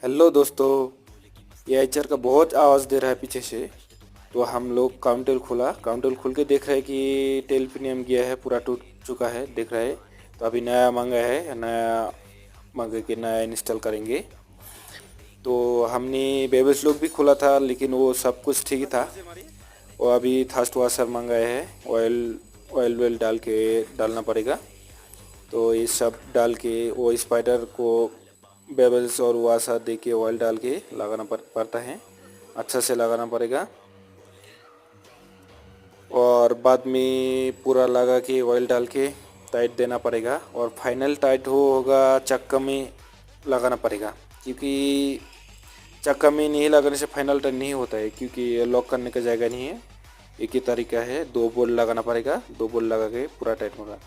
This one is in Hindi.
हेलो दोस्तों। ये एचआर का बहुत आवाज़ दे रहा है पीछे से। तो हम लोग काउंटर खोल के देख रहे हैं कि टेल प्रीमियम गया है, पूरा टूट चुका है, देख रहे हैं। तो अभी नया मंगा है, नया मंगा के नया इंस्टॉल करेंगे। तो हमने बेबस लोग भी खोला था, लेकिन वो सब कुछ ठीक ही था। और अभी थर्स्ट वाशर मंगाए हैं, ऑयल ऑयल वेल डाल के डालना पड़ेगा। तो ये सब डाल के वो स्पाइडर को बेबल्स और वाशर दे के ऑयल डाल के लगाना पड़ता है, अच्छा से लगाना पड़ेगा। और बाद में पूरा लगा के ऑयल डाल के टाइट देना पड़ेगा। और फाइनल टाइट होगा चक्का में लगाना पड़ेगा, क्योंकि चक्का में नहीं लगाने से फाइनल टाइट नहीं होता है, क्योंकि लॉक करने का जगह नहीं है। एक ही तरीका है, 2 बोल्ट लगाना पड़ेगा, 2 बोल्ट लगा के पूरा टाइट होगा।